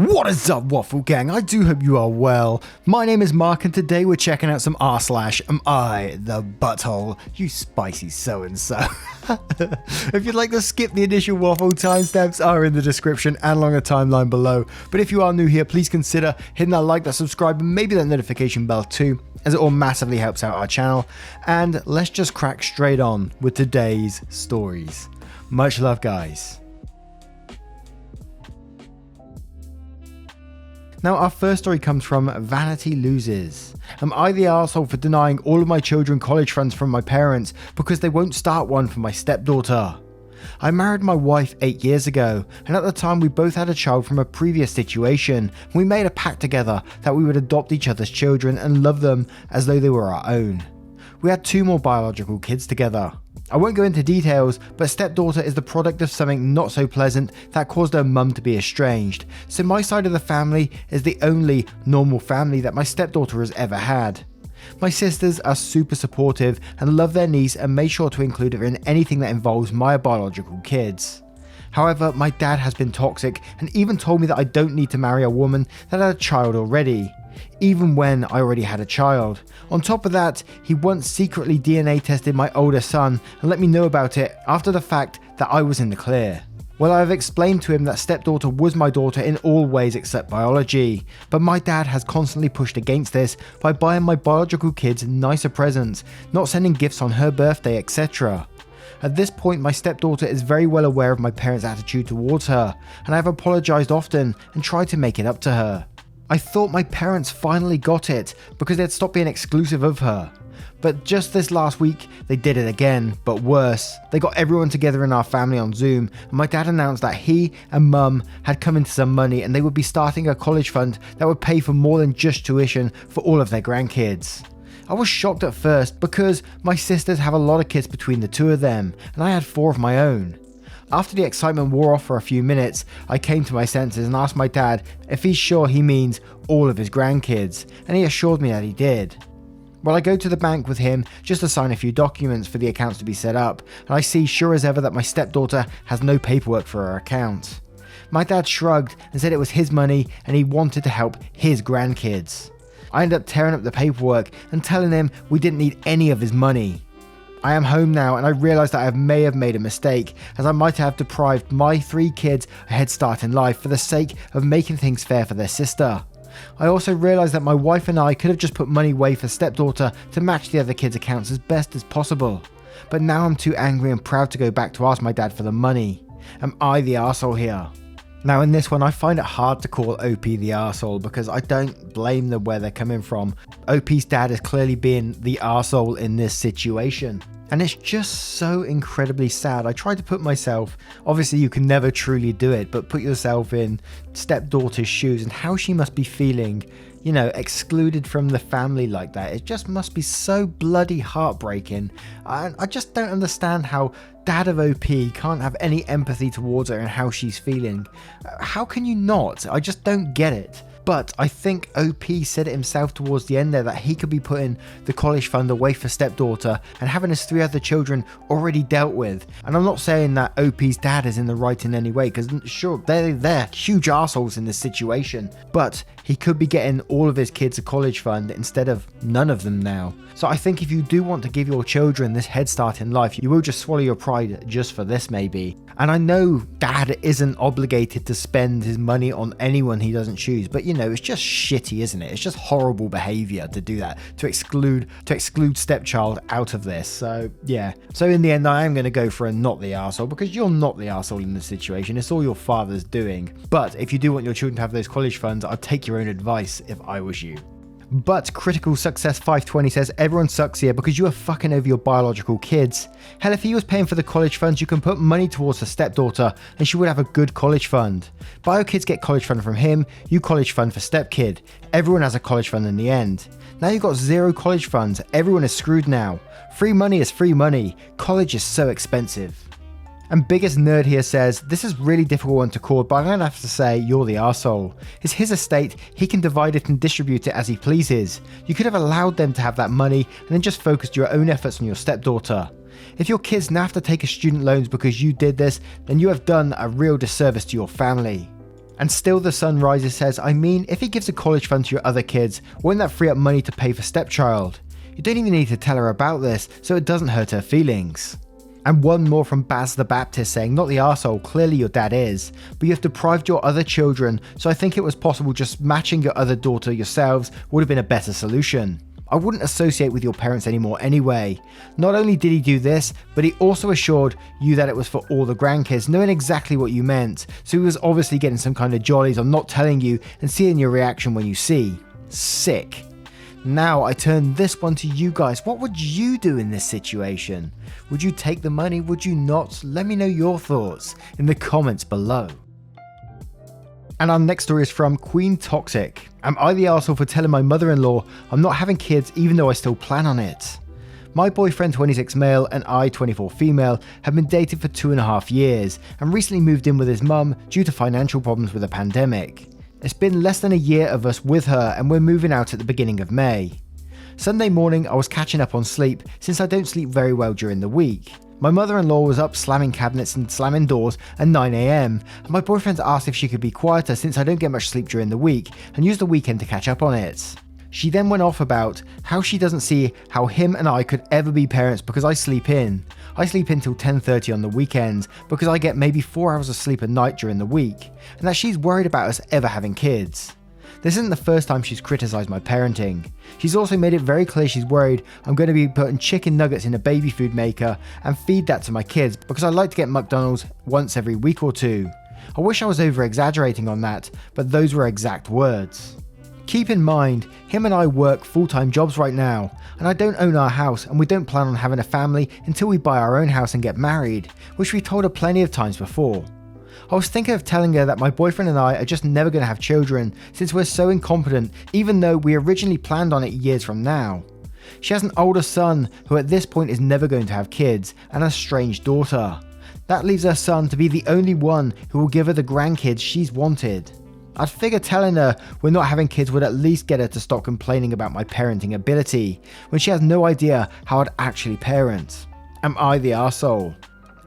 What is up, Waffle Gang? I do hope you are well. My name is Mark and today we're checking out some r/am I the butthole, you spicy so-and-so. If you'd like to skip the initial waffle, timestamps are in the description and along the timeline below. But if you are new here, please consider hitting that like, that subscribe, and maybe that notification bell too, as it all massively helps out our channel. And let's just crack straight on with today's stories. Much love, guys. Now, our first story comes from Vanity Loses. Am I the arsehole for denying all of my children college funds from my parents because they won't start one for my stepdaughter? I married my wife 8 years ago, and at the time we both had a child from a previous situation. We made a pact together that we would adopt each other's children and love them as though they were our own. We had 2 more biological kids together. I won't go into details, but stepdaughter is the product of something not so pleasant that caused her mum to be estranged, so my side of the family is the only normal family that my stepdaughter has ever had. My sisters are super supportive and love their niece and made sure to include her in anything that involves my biological kids. However, my dad has been toxic and even told me that I don't need to marry a woman that had a child already, even when I already had a child. On top of that, he once secretly DNA tested my older son and let me know about it after the fact that I was in the clear. Well, I have explained to him that stepdaughter was my daughter in all ways except biology, but my dad has constantly pushed against this by buying my biological kids nicer presents, not sending gifts on her birthday, etc. At this point, my stepdaughter is very well aware of my parents' attitude towards her, and I have apologised often and tried to make it up to her. I thought my parents finally got it because they'd stopped being exclusive of her. But just this last week, they did it again, but worse. They got everyone together in our family on Zoom, and my dad announced that he and mum had come into some money and they would be starting a college fund that would pay for more than just tuition for all of their grandkids. I was shocked at first because my sisters have a lot of kids between the 2 of them, and I had 4 of my own. After the excitement wore off for a few minutes, I came to my senses and asked my dad if he's sure he means all of his grandkids, and he assured me that he did. Well, I go to the bank with him just to sign a few documents for the accounts to be set up, and I see sure as ever that my stepdaughter has no paperwork for her account. My dad shrugged and said it was his money and he wanted to help his grandkids. I ended up tearing up the paperwork and telling him we didn't need any of his money. I am home now and I realise that I may have made a mistake, as I might have deprived my 3 kids a head start in life for the sake of making things fair for their sister. I also realised that my wife and I could have just put money away for stepdaughter to match the other kids' accounts as best as possible. But now I'm too angry and proud to go back to ask my dad for the money. Am I the arsehole here? Now in this one, I find it hard to call OP the arsehole because I don't blame them where they're coming from. OP's dad is clearly being the arsehole in this situation. And it's just so incredibly sad. I tried to put myself, obviously you can never truly do it, but put yourself in stepdaughter's shoes and how she must be feeling, you know, excluded from the family like that. It just must be so bloody heartbreaking. I just don't understand how dad of OP can't have any empathy towards her and how she's feeling. How can you not? I just don't get it. But I think OP said it himself towards the end there that he could be putting the college fund away for stepdaughter and having his 3 other children already dealt with. And I'm not saying that OP's dad is in the right in any way, because sure, they're huge arseholes in this situation. But he could be getting all of his kids a college fund instead of none of them now. So I think if you do want to give your children this head start in life, you will just swallow your pride just for this maybe. And I know dad isn't obligated to spend his money on anyone he doesn't choose, but you know, it's just shitty, isn't it? It's just horrible behavior to do that, to exclude stepchild out of this. So yeah. So in the end, I am going to go for a not the arsehole, because you're not the arsehole in this situation. It's all your father's doing. But if you do want your children to have those college funds, I'd take your own advice if I was you. But Critical Success 520 says everyone sucks here because you are fucking over your biological kids. Hell, if he was paying for the college funds, you can put money towards the stepdaughter and she would have a good college fund. Bio kids get college fund from him, you college fund for stepkid. Everyone has a college fund in the end. Now you've got 0 college funds, everyone is screwed now. Free money is free money, college is so expensive. And Biggest Nerd here says, this is really difficult one to call, but I'm going to have to say you're the arsehole. It's his estate, he can divide it and distribute it as he pleases. You could have allowed them to have that money and then just focused your own efforts on your stepdaughter. If your kids now have to take a student loans because you did this, then you have done a real disservice to your family. And Still the Sun Rises says, I mean, if he gives a college fund to your other kids, won't that free up money to pay for stepchild? You don't even need to tell her about this, so it doesn't hurt her feelings. And one more from Baz the Baptist saying, not the arsehole, clearly your dad is, but you have deprived your other children, so I think it was possible just matching your other daughter yourselves would have been a better solution. I wouldn't associate with your parents anymore anyway. Not only did he do this, but he also assured you that it was for all the grandkids, knowing exactly what you meant, so he was obviously getting some kind of jollies on not telling you and seeing your reaction when you see. Sick. Now I turn this one to you guys. What would you do in this situation? Would you take the money? Would you not? Let me know your thoughts in the comments below. And our next story is from Queen Toxic. Am I the arsehole for telling my mother-in-law I'm not having kids even though I still plan on it? My boyfriend 26 male and I 24 female have been dating for 2.5 years and recently moved in with his mum due to financial problems with the pandemic. It's been less than a year of us with her and we're moving out at the beginning of May. Sunday morning I was catching up on sleep since I don't sleep very well during the week. My mother-in-law was up slamming cabinets and slamming doors at 9 AM and my boyfriend asked if she could be quieter since I don't get much sleep during the week and use the weekend to catch up on it. She then went off about how she doesn't see how him and I could ever be parents because I sleep in. I sleep in till 10:30 on the weekends because I get maybe 4 hours of sleep a night during the week, and that she's worried about us ever having kids. This isn't the first time she's criticised my parenting. She's also made it very clear she's worried I'm going to be putting chicken nuggets in a baby food maker and feed that to my kids because I like to get McDonald's once every week or two. I wish I was over exaggerating on that, but those were exact words. Keep in mind, him and I work full-time jobs right now, and I don't own our house and we don't plan on having a family until we buy our own house and get married, which we told her plenty of times before. I was thinking of telling her that my boyfriend and I are just never going to have children since we're so incompetent even though we originally planned on it years from now. She has an older son who at this point is never going to have kids and a strange daughter. That leaves her son to be the only one who will give her the grandkids she's wanted. I'd figure telling her we're not having kids would at least get her to stop complaining about my parenting ability when she has no idea how I'd actually parent. Am I the arsehole?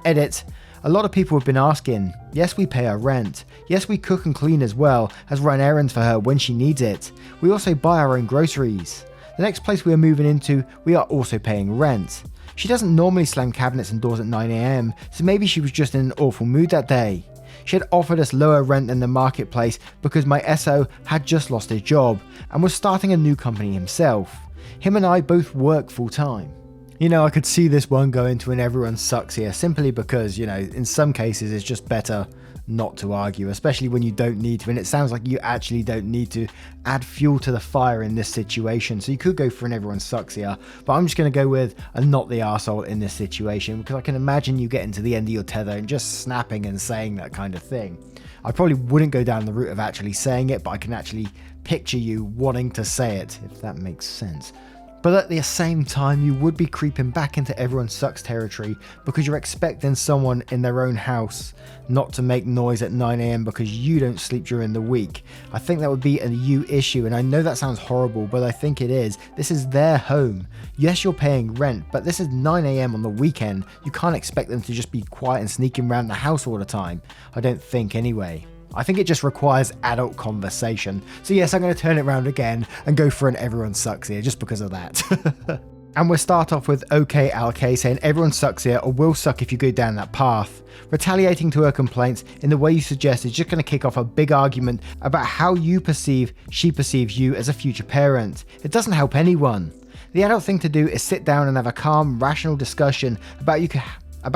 Edit. A lot of people have been asking. Yes, we pay our rent. Yes, we cook and clean as well as run errands for her when she needs it. We also buy our own groceries. The next place we are moving into, we are also paying rent. She doesn't normally slam cabinets and doors at 9 AM, so maybe she was just in an awful mood that day. She had offered us lower rent than the marketplace because my SO had just lost his job and was starting a new company himself. Him and I both work full time. You know, I could see this one going to an everyone sucks here simply because, you know, in some cases it's just better not to argue, especially when you don't need to, and it sounds like you actually don't need to add fuel to the fire in this situation. So you could go for an everyone sucks here, but I'm just going to go with a not the arsehole in this situation because I can imagine you getting to the end of your tether and just snapping and saying that kind of thing. I probably wouldn't go down the route of actually saying it, but I can actually picture you wanting to say it, if that makes sense. But at the same time, you would be creeping back into everyone sucks territory because you're expecting someone in their own house not to make noise at 9 AM because you don't sleep during the week. I think that would be a you issue, and I know that sounds horrible, but I think it is. This is their home. Yes, you're paying rent, but this is 9 AM on the weekend. You can't expect them to just be quiet and sneaking around the house all the time. I don't think anyway. I think it just requires adult conversation. So yes, I'm going to turn it around again and go for an everyone sucks here just because of that. And we'll start off with OK Alk saying everyone sucks here or will suck if you go down that path. Retaliating to her complaints in the way you suggest is just going to kick off a big argument about how she perceives you as a future parent. It doesn't help anyone. The adult thing to do is sit down and have a calm, rational discussion about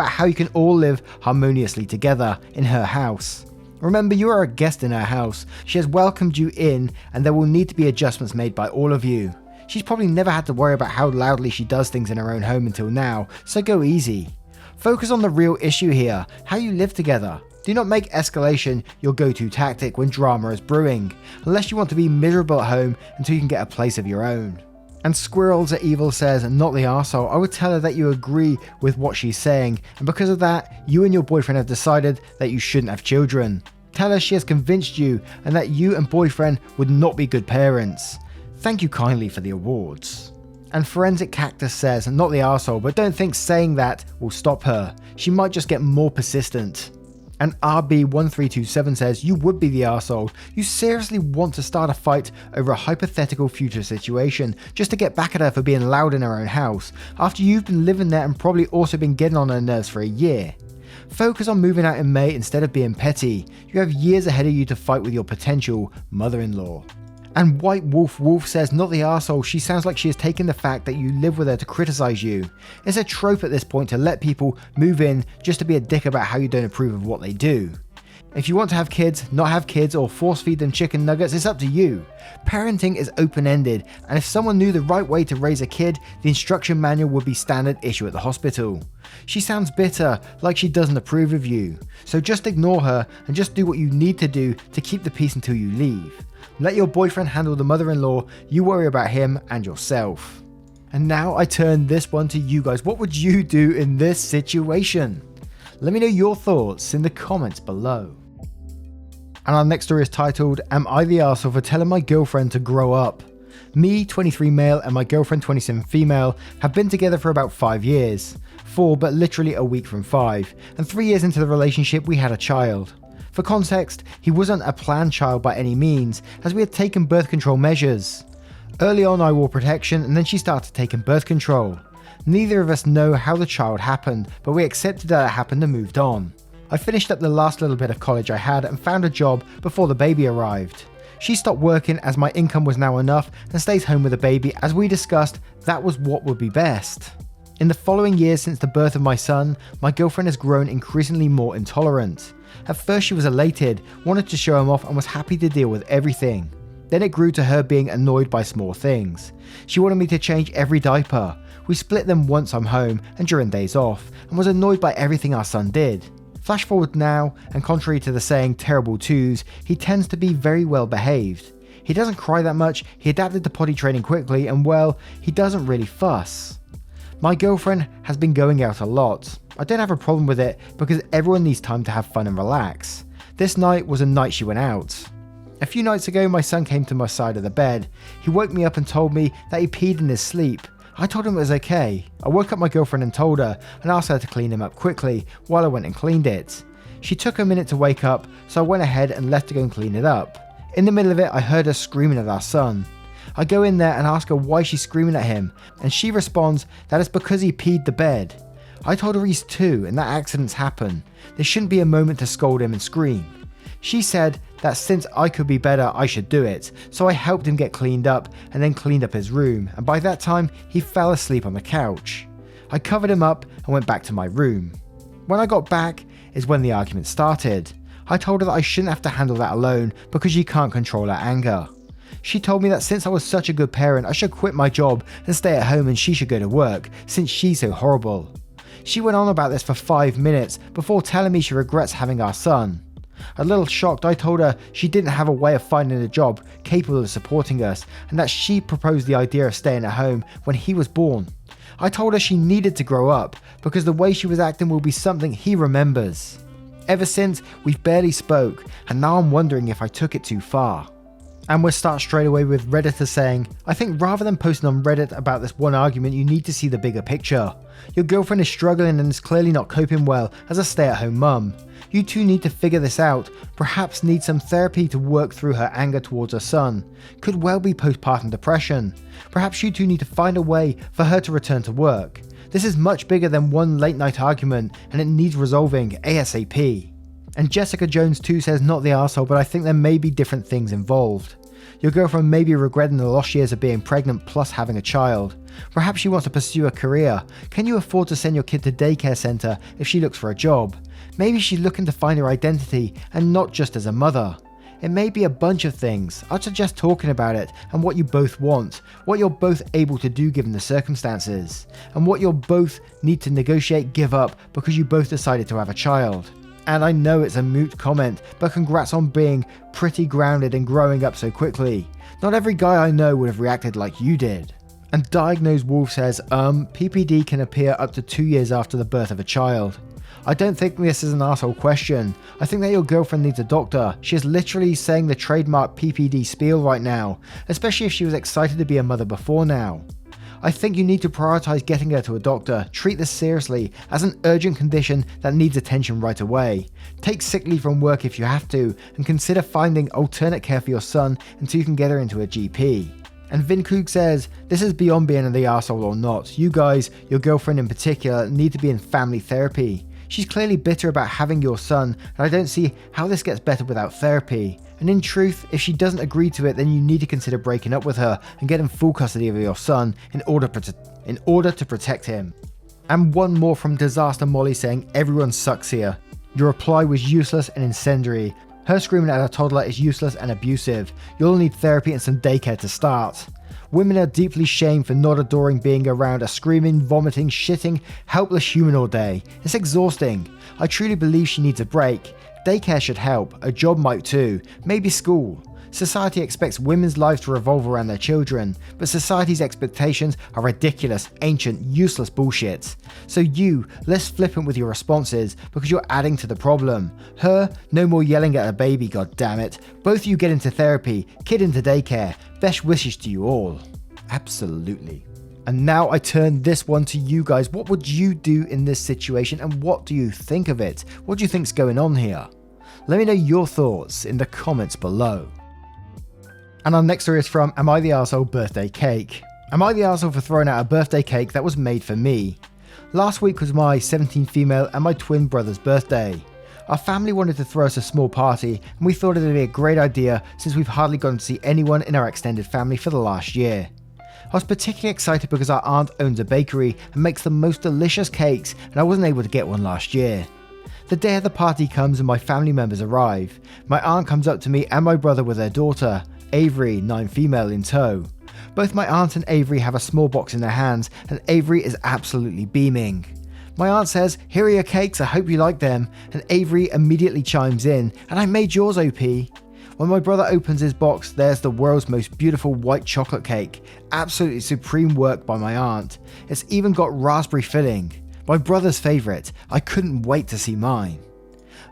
how you can all live harmoniously together in her house. Remember, you are a guest in her house. She has welcomed you in and there will need to be adjustments made by all of you. She's probably never had to worry about how loudly she does things in her own home until now, so go easy. Focus on the real issue here, how you live together. Do not make escalation your go-to tactic when drama is brewing, unless you want to be miserable at home until you can get a place of your own. And Squirrels Are Evil says, not the arsehole, I would tell her that you agree with what she's saying, and because of that, you and your boyfriend have decided that you shouldn't have children. Tell her she has convinced you and that you and boyfriend would not be good parents. Thank you kindly for the awards. And Forensic Cactus says, not the arsehole, but don't think saying that will stop her. She might just get more persistent. And RB1327 says, you would be the arsehole. You seriously want to start a fight over a hypothetical future situation just to get back at her for being loud in her own house, after you've been living there and probably also been getting on her nerves for a year. Focus on moving out in May instead of being petty. You have years ahead of you to fight with your potential mother-in-law. And White Wolf says, not the arsehole, she sounds like she has taken the fact that you live with her to criticize you. It's a trope at this point to let people move in just to be a dick about how you don't approve of what they do. If you want to have kids, not have kids, or force feed them chicken nuggets, it's up to you. Parenting is open-ended, and if someone knew the right way to raise a kid, the instruction manual would be standard issue at the hospital. She sounds bitter, like she doesn't approve of you. So just ignore her and just do what you need to do to keep the peace until you leave. Let your boyfriend handle the mother-in-law, you worry about him and yourself. And now I turn this one to you guys. What would you do in this situation? Let me know your thoughts in the comments below. And our next story is titled, Am I the arsehole for telling my girlfriend to grow up? Me, 23 male, and my girlfriend, 27 female, have been together for about 5 years. 4, but literally a week from 5. And 3 years into the relationship, we had a child. For context, he wasn't a planned child by any means, as we had taken birth control measures. Early on I wore protection, and then she started taking birth control. Neither of us know how the child happened, but we accepted that it happened and moved on. I finished up the last little bit of college I had and found a job before the baby arrived. She stopped working as my income was now enough and stays home with the baby. As we discussed, that was what would be best. In the following years since the birth of my son, my girlfriend has grown increasingly more intolerant. At first she was elated, wanted to show him off and was happy to deal with everything. Then it grew to her being annoyed by small things. She wanted me to change every diaper. We split them once I'm home and during days off, and was annoyed by everything our son did. Flash forward now, and contrary to the saying terrible twos, he tends to be very well behaved. He doesn't cry that much, he adapted to potty training quickly, and well, he doesn't really fuss. My girlfriend has been going out a lot. I don't have a problem with it because everyone needs time to have fun and relax. This night was a night she went out. A few nights ago my son came to my side of the bed. He woke me up and told me that he peed in his sleep. I told him it was okay. I woke up my girlfriend and told her and asked her to clean him up quickly while I went and cleaned it. She took a minute to wake up, so I went ahead and left to go and clean it up. In the middle of it I heard her screaming at our son. I go in there and ask her why she's screaming at him, and she responds that it's because he peed the bed. I told her he's 2 and that accidents happen. There shouldn't be a moment to scold him and scream. She said that since I could be better, I should do it, so I helped him get cleaned up and then cleaned up his room, and by that time he fell asleep on the couch. I covered him up and went back to my room. When I got back is when the argument started. I told her that I shouldn't have to handle that alone because she can't control her anger. She told me that since I was such a good parent, I should quit my job and stay at home and she should go to work, since she's so horrible. She went on about this for 5 minutes before telling me she regrets having our son. A little shocked, I told her she didn't have a way of finding a job capable of supporting us, and that she proposed the idea of staying at home when he was born. I told her she needed to grow up, because the way she was acting will be something he remembers. Ever since, we've barely spoke, and now I'm wondering if I took it too far. And we'll start straight away with Redditor saying, I think rather than posting on Reddit about this one argument, you need to see the bigger picture. Your girlfriend is struggling and is clearly not coping well as a stay-at-home mum. You two need to figure this out, perhaps need some therapy to work through her anger towards her son. Could well be postpartum depression. Perhaps you two need to find a way for her to return to work. This is much bigger than one late night argument and it needs resolving ASAP. And Jessica Jones too says, not the arsehole, but I think there may be different things involved. Your girlfriend may be regretting the lost years of being pregnant plus having a child. Perhaps she wants to pursue a career. Can you afford to send your kid to daycare centre if she looks for a job? Maybe she's looking to find her identity and not just as a mother. It may be a bunch of things. I'd suggest talking about it and what you both want, what you're both able to do given the circumstances, and what you'll both need to negotiate, give up because you both decided to have a child. And I know it's a moot comment, but congrats on being pretty grounded and growing up so quickly. Not every guy I know would have reacted like you did. And Diagnosed Wolf says, PPD can appear up to 2 years after the birth of a child. I don't think this is an arsehole question. I think that your girlfriend needs a doctor. She is literally saying the trademark PPD spiel right now, especially if she was excited to be a mother before now. I think you need to prioritize getting her to a doctor. Treat this seriously as an urgent condition that needs attention right away. Take sick leave from work if you have to, and consider finding alternate care for your son until you can get her into a GP. And Vinkoog says, this is beyond being the arsehole or not. You guys, your girlfriend in particular, need to be in family therapy. She's clearly bitter about having your son, and I don't see how this gets better without therapy. And in truth, if she doesn't agree to it, then you need to consider breaking up with her and getting full custody of your son in order to protect him. And one more from Disaster Molly saying, everyone sucks here. Your reply was useless and incendiary. Her screaming at her toddler is useless and abusive. You'll need therapy and some daycare to start. Women are deeply shamed for not adoring being around a screaming, vomiting, shitting, helpless human all day. It's exhausting. I truly believe she needs a break. Daycare should help, a job might too, maybe school. Society expects women's lives to revolve around their children, but society's expectations are ridiculous, ancient, useless bullshit. So you, less flippant with your responses, because you're adding to the problem. Her, no more yelling at a baby, goddammit. Both you get into therapy, kid into daycare. Best wishes to you all. Absolutely. And now I turn this one to you guys. What would you do in this situation, and what do you think of it? What do you think's going on here? Let me know your thoughts in the comments below. And our next story is from Am I the Arsehole Birthday Cake? Am I the arsehole for throwing out a birthday cake that was made for me? Last week was my 17th female and my twin brother's birthday. Our family wanted to throw us a small party, and we thought it would be a great idea since we've hardly gone to see anyone in our extended family for the last year. I was particularly excited because our aunt owns a bakery and makes the most delicious cakes, and I wasn't able to get one last year. The day of the party comes and my family members arrive. My aunt comes up to me and my brother with their daughter, Avery, 9 female, in tow. Both my aunt and Avery have a small box in their hands, and Avery is absolutely beaming. My aunt says, "Here are your cakes, I hope you like them," and Avery immediately chimes in, "And I made yours, OP." When my brother opens his box, there's the world's most beautiful white chocolate cake. Absolutely supreme work by my aunt. It's even got raspberry filling. My brother's favourite. I couldn't wait to see mine.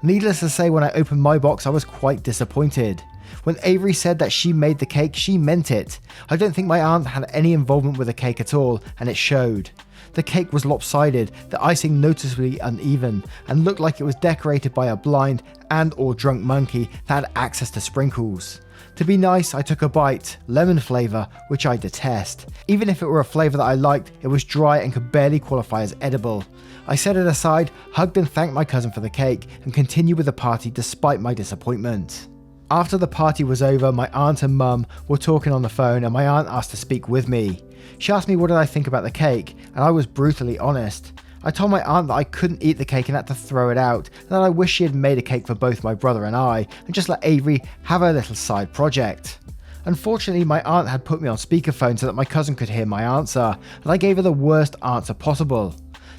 Needless to say, when I opened my box, I was quite disappointed. When Avery said that she made the cake, she meant it. I don't think my aunt had any involvement with the cake at all, and it showed. The cake was lopsided, the icing noticeably uneven, and looked like it was decorated by a blind and or drunk monkey that had access to sprinkles. To be nice, I took a bite, lemon flavour, which I detest. Even if it were a flavour that I liked, it was dry and could barely qualify as edible. I set it aside, hugged and thanked my cousin for the cake, and continued with the party despite my disappointment. After the party was over, my aunt and mum were talking on the phone, and my aunt asked to speak with me. She asked me what did I think about the cake, and I was brutally honest. I told my aunt that I couldn't eat the cake and had to throw it out, and that I wish she had made a cake for both my brother and I, and just let Avery have her little side project. Unfortunately, my aunt had put me on speakerphone so that my cousin could hear my answer, and I gave her the worst answer possible.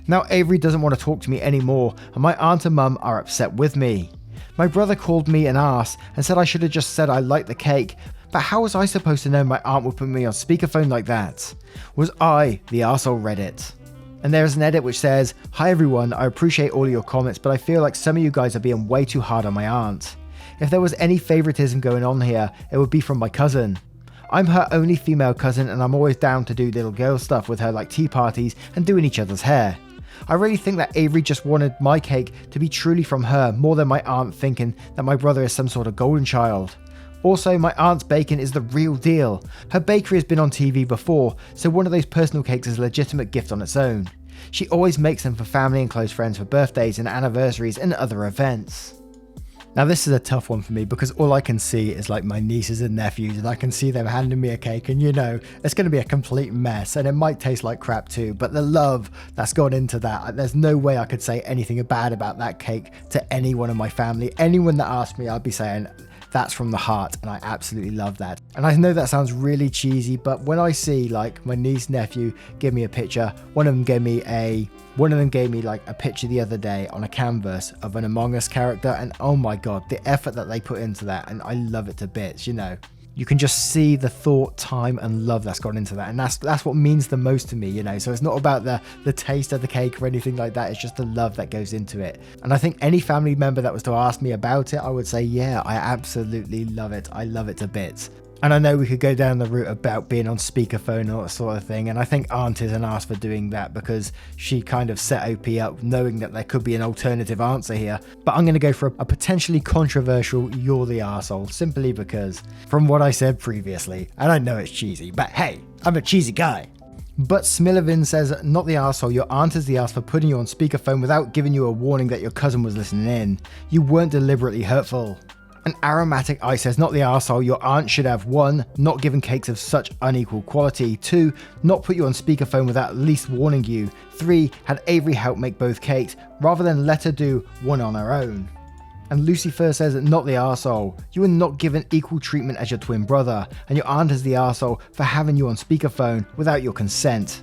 Now Avery doesn't want to talk to me anymore, and my aunt and mum are upset with me. My brother called me an arse and said I should have just said I liked the cake, but how was I supposed to know my aunt would put me on speakerphone like that? Was I the arsehole Reddit? And there is an edit which says, "Hi everyone, I appreciate all of your comments, but I feel like some of you guys are being way too hard on my aunt. If there was any favoritism going on here, it would be from my cousin. I'm her only female cousin, and I'm always down to do little girl stuff with her like tea parties and doing each other's hair. I really think that Avery just wanted my cake to be truly from her more than my aunt thinking that my brother is some sort of golden child. Also, my aunt's bacon is the real deal. Her bakery has been on TV before, so one of those personal cakes is a legitimate gift on its own. She always makes them for family and close friends for birthdays and anniversaries and other events." Now this is a tough one for me because all I can see is like my nieces and nephews, and I can see them handing me a cake, and you know, it's going to be a complete mess and it might taste like crap too, but the love that's gone into that, there's no way I could say anything bad about that cake to anyone in my family. Anyone that asked me, I'd be saying that's from the heart, and I absolutely love that. And I know that sounds really cheesy, but when I see like my niece, nephew give me a picture, one of them gave me like a picture the other day on a canvas of an Among Us character, and oh my god, the effort that they put into that, and I love it to bits, you know. You can just see the thought, time and love that's gone into that, and that's what means the most to me, you know. So it's not about the taste of the cake or anything like that, it's just the love that goes into it. And I think any family member that was to ask me about it, I would say, yeah, I absolutely love it. I love it to bits. And I know we could go down the route about being on speakerphone and all that sort of thing, and I think Aunt is an ass for doing that because she kind of set OP up knowing that there could be an alternative answer here. But I'm going to go for a potentially controversial "you're the arsehole" simply because from what I said previously, and I know it's cheesy, but hey, I'm a cheesy guy. But Smilivin says, "Not the arsehole, your aunt is the ass for putting you on speakerphone without giving you a warning that your cousin was listening in. You weren't deliberately hurtful." And Aromatic Ice says, "Not the arsehole, your aunt should have 1. Not given cakes of such unequal quality, 2. Not put you on speakerphone without at least warning you, 3. Had Avery help make both cakes, rather than let her do one on her own." And Lucifer says, "Not the arsehole, you were not given equal treatment as your twin brother, and your aunt is the arsehole for having you on speakerphone without your consent."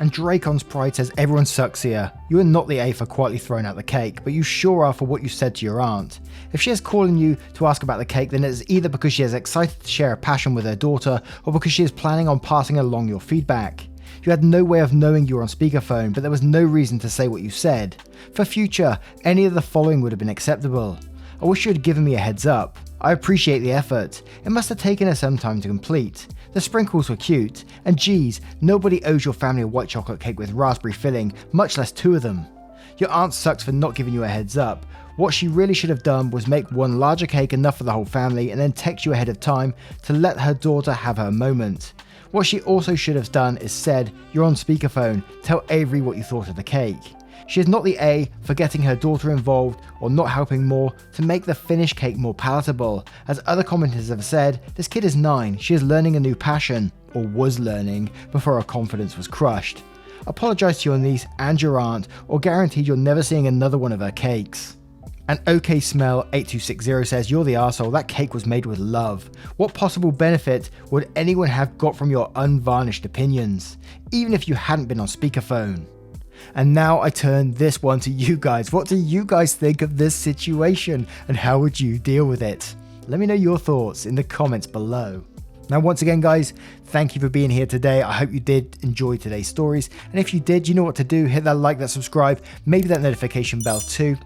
And Dracon's Pride says, "Everyone sucks here. You are not the A for quietly throwing out the cake, but you sure are for what you said to your aunt. If she is calling you to ask about the cake, then it is either because she is excited to share a passion with her daughter, or because she is planning on passing along your feedback. You had no way of knowing you were on speakerphone, but there was no reason to say what you said. For future, any of the following would have been acceptable. I wish you had given me a heads up. I appreciate the effort. It must have taken her some time to complete. The sprinkles were cute, and geez, nobody owes your family a white chocolate cake with raspberry filling, much less 2 of them. Your aunt sucks for not giving you a heads up. What she really should have done was make one larger cake enough for the whole family and then text you ahead of time to let her daughter have her moment. What she also should have done is said, 'You're on speakerphone, tell Avery what you thought of the cake.' She is not the A for getting her daughter involved or not helping more to make the finished cake more palatable. As other commenters have said, this kid is 9, she is learning a new passion, or was learning, before her confidence was crushed. Apologise to your niece and your aunt, or guaranteed you're never seeing another one of her cakes." And OK Smell 8260 says, "You're the arsehole, that cake was made with love. What possible benefit would anyone have got from your unvarnished opinions, even if you hadn't been on speakerphone?" And now I turn this one to you guys. What do you guys think of this situation, and how would you deal with it? Let me know your thoughts in the comments below. Now, once again, guys, thank you for being here today. I hope you did enjoy today's stories. And if you did, you know what to do. Hit that like, that subscribe, maybe that notification bell too.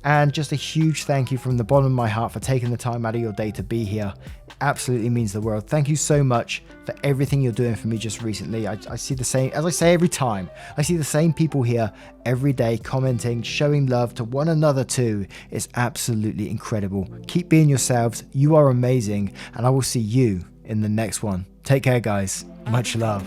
And just a huge thank you from the bottom of my heart for taking the time out of your day to be here. It absolutely means the world. Thank you so much for everything you're doing for me just recently. I see the same, as I say every time, I see the same people here every day commenting, showing love to one another too. It's absolutely incredible. Keep being yourselves. You are amazing. And I will see you in the next one. Take care, guys. Much love.